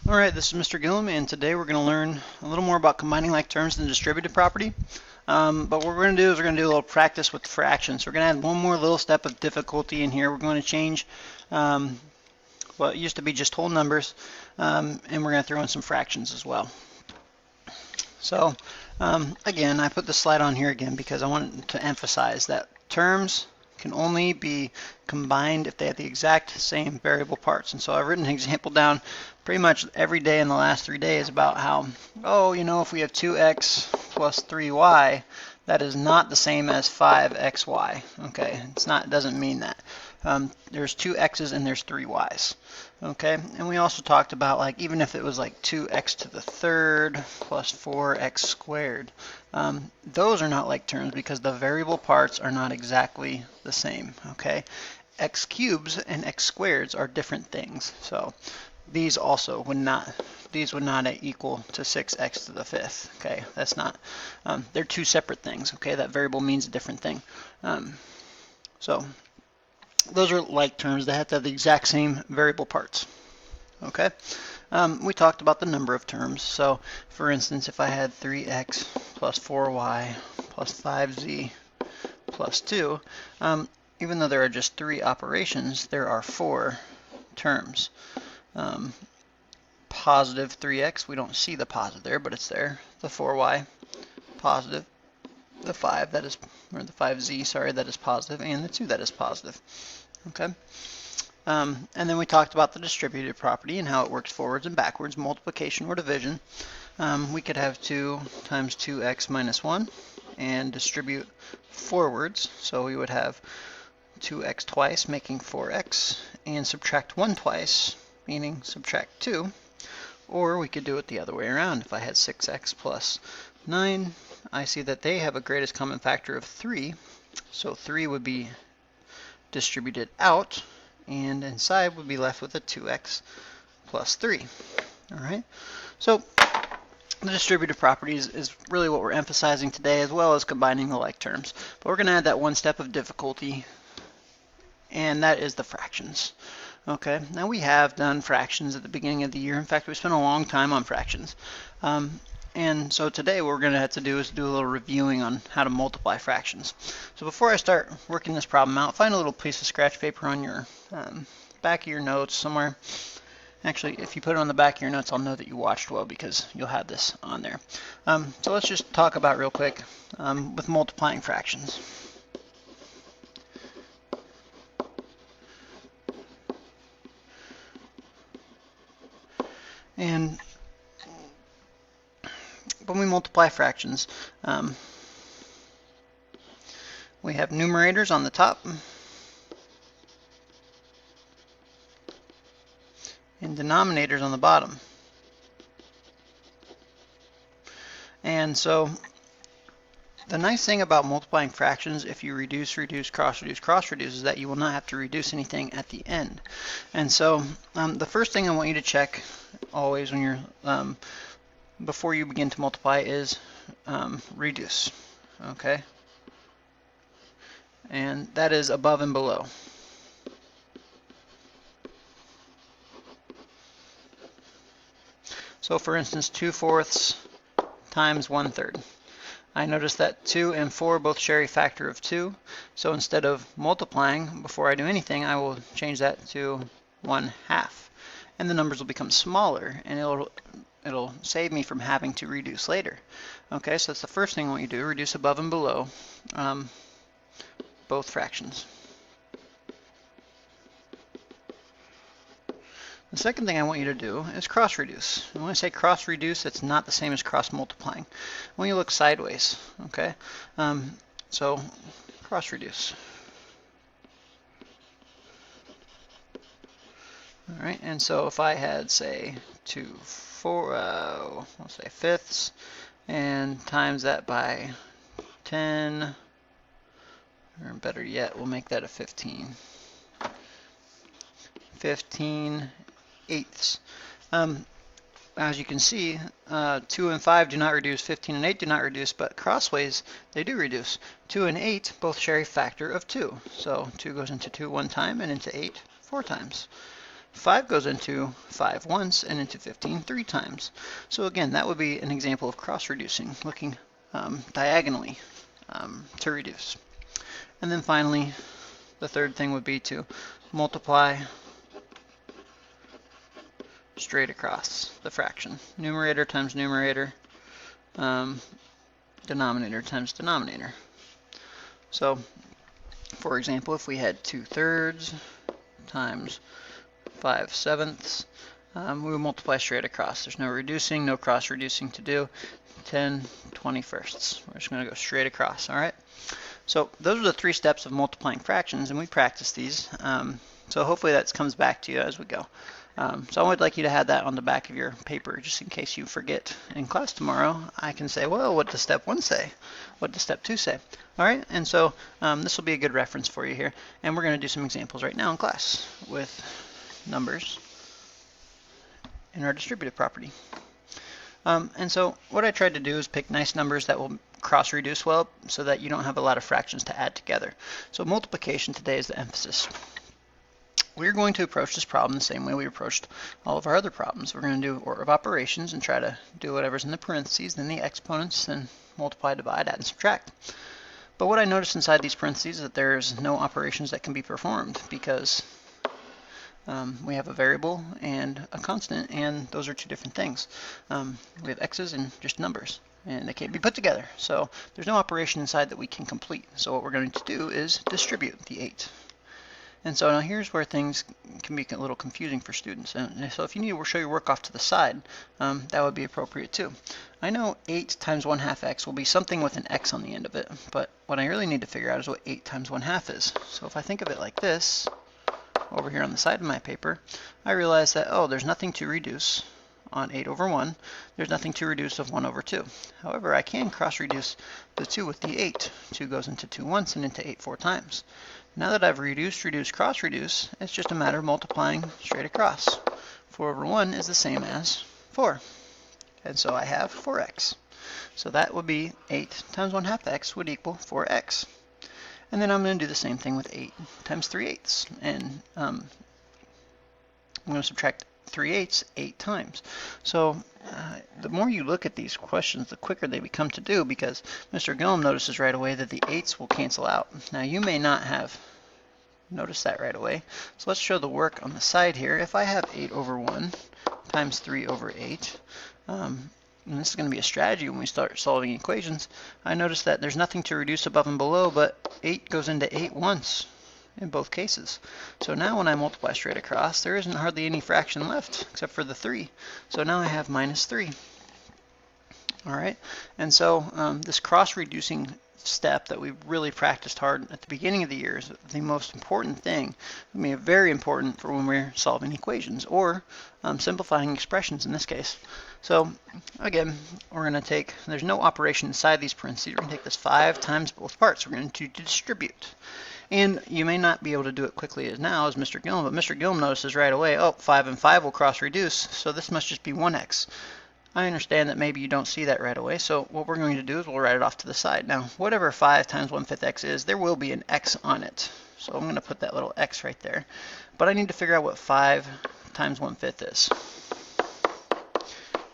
Alright, this is Mr. Gillum, and today we're going to learn a little more about combining like terms in the distributive property. But what we're going to do is we're going to do a little practice with fractions. We're going to add one more little step of difficulty in here. We're going to change what used to be just whole numbers, and we're going to throw in some fractions as well. So again, I put the slide on here again because I want to emphasize that terms can only be combined if they have the exact same variable parts. And so I've written an example down pretty much every day in the last 3 days about how, if we have 2x plus 3y, that is not the same as 5xy. Okay, it doesn't mean that. There's 2 x's and there's 3 y's. Okay, and we also talked about, like, even if it was like 2x to the third plus 4x squared, those are not like terms because the variable parts are not exactly the same. Okay, x cubes and x squareds are different things. So these also would not equal to 6x to the fifth. Okay, that's not, they're two separate things. Okay, that variable means a different thing. So those are like terms that have to have the exact same variable parts. Okay, we talked about the number of terms. So for instance, if I had 3x plus 4y plus 5z plus 2, even though there are just 3 operations, there are 4 terms. Positive 3x, we don't see the positive there, but it's there. The 4y, positive. The 5, that is, or the 5z, sorry, that is positive, and the 2, that is positive. Okay. And then we talked about the distributive property and how it works forwards and backwards, multiplication or division. We could have 2 times 2x minus 1 and distribute forwards. So we would have 2x twice, making 4x, and subtract 1 twice, meaning subtract 2. Or we could do it the other way around. If I had 6x plus 9, I see that they have a greatest common factor of 3. So 3 would be distributed out, and inside would be left with a 2x plus 3. All right. So the distributive properties is really what we're emphasizing today, as well as combining the like terms. But we're going to add that one step of difficulty, and that is the fractions. Okay, now we have done fractions at the beginning of the year. In fact, we spent a long time on fractions. And so today what we're going to have to do is do a little reviewing on how to multiply fractions. So before I start working this problem out, find a little piece of scratch paper on your back of your notes somewhere. Actually, if you put it on the back of your notes, I'll know that you watched well because you'll have this on there. So let's just talk about real quick with multiplying fractions. And when we multiply fractions, we have numerators on the top and denominators on the bottom. And so the nice thing about multiplying fractions, if you reduce, reduce, cross reduce, is that you will not have to reduce anything at the end. And so the first thing I want you to check always when you're before you begin to multiply is reduce. Okay, and that is above and below. So for instance, 2/4 times 1/3. I notice that 2 and 4 both share a factor of 2. So instead of multiplying before I do anything, I will change that to 1/2. And the numbers will become smaller, and it'll save me from having to reduce later. Okay, so that's the first thing I want you to do, reduce above and below both fractions. The second thing I want you to do is cross-reduce. And when I say cross-reduce, it's not the same as cross-multiplying. When you look sideways, okay? So cross-reduce. All right, and so if I had, say, let's say fifths, and times that by 10, or better yet, we'll make that a 15. 15 eighths. As you can see, 2 and 5 do not reduce, 15 and 8 do not reduce, but crossways, they do reduce. 2 and 8 both share a factor of 2. So 2 goes into 2 one time and into 8 4 times. 5 goes into 5 once and into 15 3 times. So again, that would be an example of cross-reducing, looking diagonally to reduce. And then finally, the third thing would be to multiply straight across the fraction. Numerator times numerator, denominator times denominator. So, for example, if we had 2/3 times 5/7, we would multiply straight across. There's no reducing, no cross-reducing to do. 10/21. We're just going to go straight across, all right? So those are the 3 steps of multiplying fractions, and we practice these. So hopefully that comes back to you as we go. So I would like you to have that on the back of your paper, just in case you forget in class tomorrow. I can say, well, what does step 1 say? What does step 2 say? All right, and so this will be a good reference for you here. And we're going to do some examples right now in class with numbers in our distributive property. And so what I tried to do is pick nice numbers that will cross-reduce well so that you don't have a lot of fractions to add together. So multiplication today is the emphasis. We're going to approach this problem the same way we approached all of our other problems. We're going to do order of operations and try to do whatever's in the parentheses, then the exponents, then multiply, divide, add, and subtract. But what I noticed inside these parentheses is that there's no operations that can be performed because we have a variable and a constant, and those are 2 different things. We have x's and just numbers, and they can't be put together. So there's no operation inside that we can complete. So what we're going to do is distribute the 8. And so now here's where things can be a little confusing for students. And so if you need to show your work off to the side, that would be appropriate too. I know 8 times 1/2 x will be something with an x on the end of it, but what I really need to figure out is what 8 times 1/2 is. So if I think of it like this, over here on the side of my paper, I realize that, oh, there's nothing to reduce on 8/1. There's nothing to reduce of 1/2. However, I can cross-reduce the 2 with the 8. 2 goes into 2 once and into 8 4 times. Now that I've reduced, reduce, cross-reduce, it's just a matter of multiplying straight across. 4/1 is the same as 4. And so I have 4x. So that would be 8 times 1/2 x would equal 4x. And then I'm going to do the same thing with 8 times 3/8. And I'm going to subtract 3/8 8 times. So the more you look at these questions, the quicker they become to do, because Mr. Gillum notices right away that the 8s will cancel out. Now you may not have noticed that right away. So let's show the work on the side here. If I have 8/1 times 3/8, and this is going to be a strategy when we start solving equations, I notice that there's nothing to reduce above and below, but 8 goes into 8 once in both cases. So now when I multiply straight across, there isn't hardly any fraction left except for the 3. So now I have -3. All right, and so this cross-reducing step that we really practiced hard at the beginning of the year is the most important thing. I mean, very important for when we're solving equations or simplifying expressions in this case. So again, we're going to take, there's no operation inside these parentheses. We're going to take this 5 times both parts. We're going to distribute. And you may not be able to do it quickly as now as Mr. Gillum, but Mr. Gillum notices right away, oh, 5 and 5 will cross-reduce, so this must just be 1x. I understand that maybe you don't see that right away, so what we're going to do is we'll write it off to the side. Now, whatever 5 times 1/5 x is, there will be an x on it. So I'm going to put that little x right there. But I need to figure out what 5 times 1/5 is.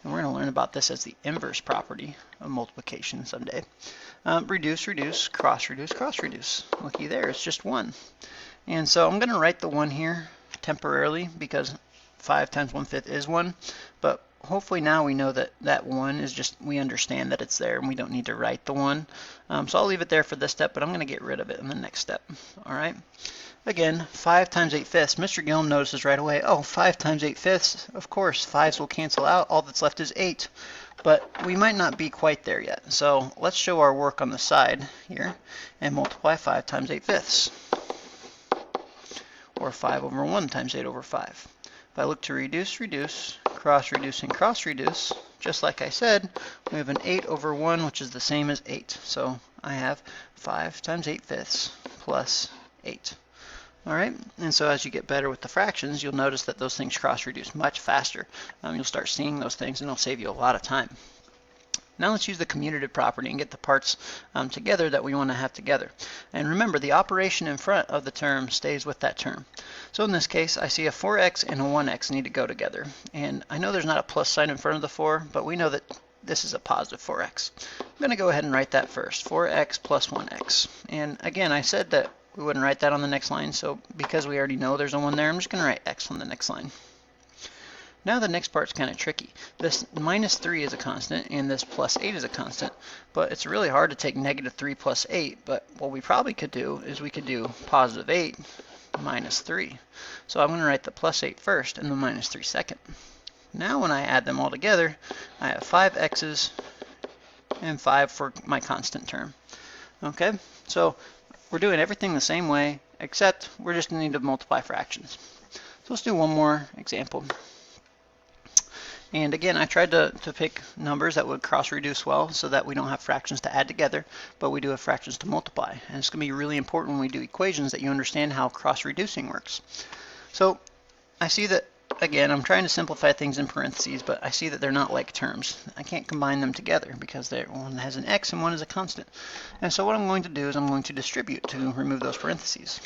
And we're going to learn about this as the inverse property of multiplication someday. Reduce, reduce, cross-reduce, cross-reduce. Looky there, it's just 1. And so I'm going to write the 1 here temporarily because 5 times 1/5 is 1. But hopefully now we know that that 1 is just, we understand that it's there and we don't need to write the 1. So I'll leave it there for this step, but I'm going to get rid of it in the next step. All right. Again, 5 times 8/5. Mr. Gillum notices right away, oh, 5 times 8/5. Of course, 5s will cancel out. All that's left is 8. But we might not be quite there yet. So let's show our work on the side here and multiply 5 times 8/5. Or 5/1 times 8/5. If I look to reduce, reduce, cross-reduce, and cross-reduce, just like I said, we have an 8/1, which is the same as 8. So I have 5 times 8/5 plus 8. All right, and so as you get better with the fractions, you'll notice that those things cross-reduce much faster. You'll start seeing those things, and it'll save you a lot of time. Now let's use the commutative property and get the parts together that we want to have together. And remember, the operation in front of the term stays with that term. So in this case, I see a 4x and a 1x need to go together. And I know there's not a plus sign in front of the 4, but we know that this is a positive 4x. I'm going to go ahead and write that first, 4x plus 1x. And again, I said that we wouldn't write that on the next line, so because we already know there's a 1 there, I'm just going to write x on the next line. Now the next part's kind of tricky. This minus 3 is a constant, and this plus 8 is a constant, but it's really hard to take negative 3 plus 8, but what we probably could do is we could do positive 8 minus 3. So I'm going to write the plus 8 first and the minus 3 second. Now when I add them all together, I have 5 x's and 5 for my constant term. Okay, so we're doing everything the same way, except we're just going to need to multiply fractions. So let's do one more example. And again, I tried to pick numbers that would cross-reduce well so that we don't have fractions to add together, but we do have fractions to multiply. And it's going to be really important when we do equations that you understand how cross-reducing works. So I see that, again, I'm trying to simplify things in parentheses, but I see that they're not like terms. I can't combine them together because one has an x and one is a constant. And so what I'm going to do is I'm going to distribute to remove those parentheses.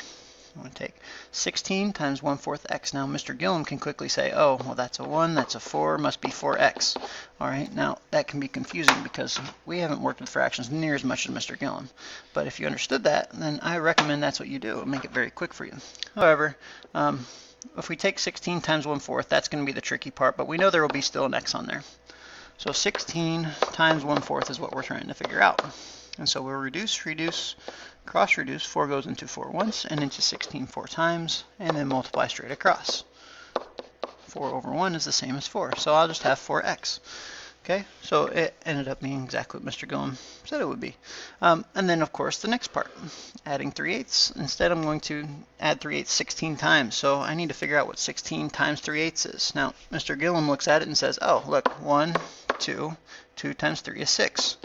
I'm going to take 16 times 1/4 x. Now, Mr. Gillum can quickly say, oh, well, that's a 1, that's a 4, must be 4x. All right, now that can be confusing because we haven't worked with fractions near as much as Mr. Gillum. But if you understood that, then I recommend that's what you do. It'll make it very quick for you. However, if we take 16 times 1/4, that's going to be the tricky part, but we know there will be still an x on there. So 16 times 1/4 is what we're trying to figure out. And so we'll reduce, reduce, cross-reduce. 4 goes into 4 once and into 16 4 times, and then multiply straight across. 4 over 1 is the same as 4, so I'll just have 4x. Okay, so it ended up being exactly what Mr. Gillum said it would be. And then, of course, the next part, adding 3/8. Instead, I'm going to add 3/8 16 times, so I need to figure out what 16 times 3/8 is. Now, Mr. Gillum looks at it and says, oh, look, 1, 2, 2 times 3 is 6.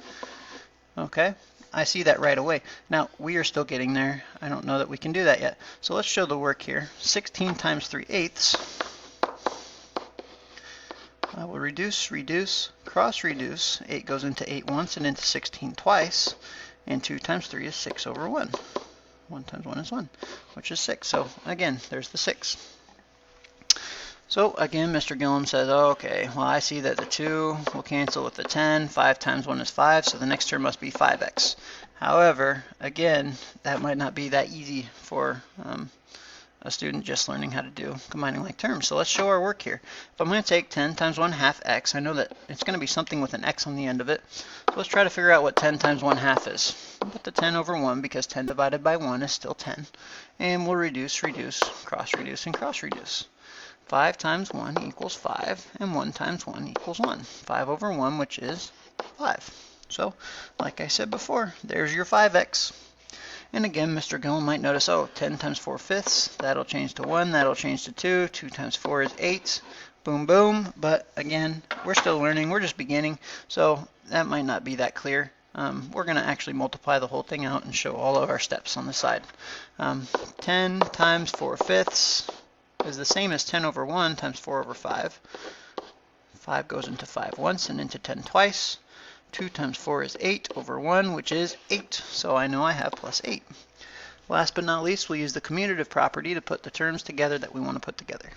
Okay, I see that right away. Now, we are still getting there. I don't know that we can do that yet. So let's show the work here. 16 times 3/8. I will reduce, reduce, cross-reduce. 8 goes into 8 once and into 16 twice. And 2 times 3 is 6 over 1. 1 times 1 is 1, which is 6. So again, there's the 6. So again, Mr. Gillum says, oh, okay, well, I see that the 2 will cancel with the 10. 5 times 1 is 5, so the next term must be 5x. However, again, that might not be that easy for a student just learning how to do combining like terms. So let's show our work here. If I'm going to take 10 times 1/2 x, I know that it's going to be something with an x on the end of it. So let's try to figure out what 10 times 1/2 is. I'll put the 10 over 1 because 10 divided by 1 is still 10. And we'll reduce, reduce, cross-reduce, and cross-reduce. 5 times 1 equals 5, and 1 times 1 equals 1. 5 over 1, which is 5. So, like I said before, there's your 5x. And again, Mr. Gillum might notice, oh, 10 times 4/5, that'll change to 1, that'll change to 2. 2 times 4 is 8. Boom, boom. But again, we're still learning. We're just beginning. So that might not be that clear. We're going to actually multiply the whole thing out and show all of our steps on the side. 10 times 4/5 is the same as 10 over 1 times 4 over 5. 5 goes into 5 once and into 10 twice. 2 times 4 is 8 over 1, which is 8. So I know I have plus 8. Last but not least, we'll use the commutative property to put the terms together that we want to put together.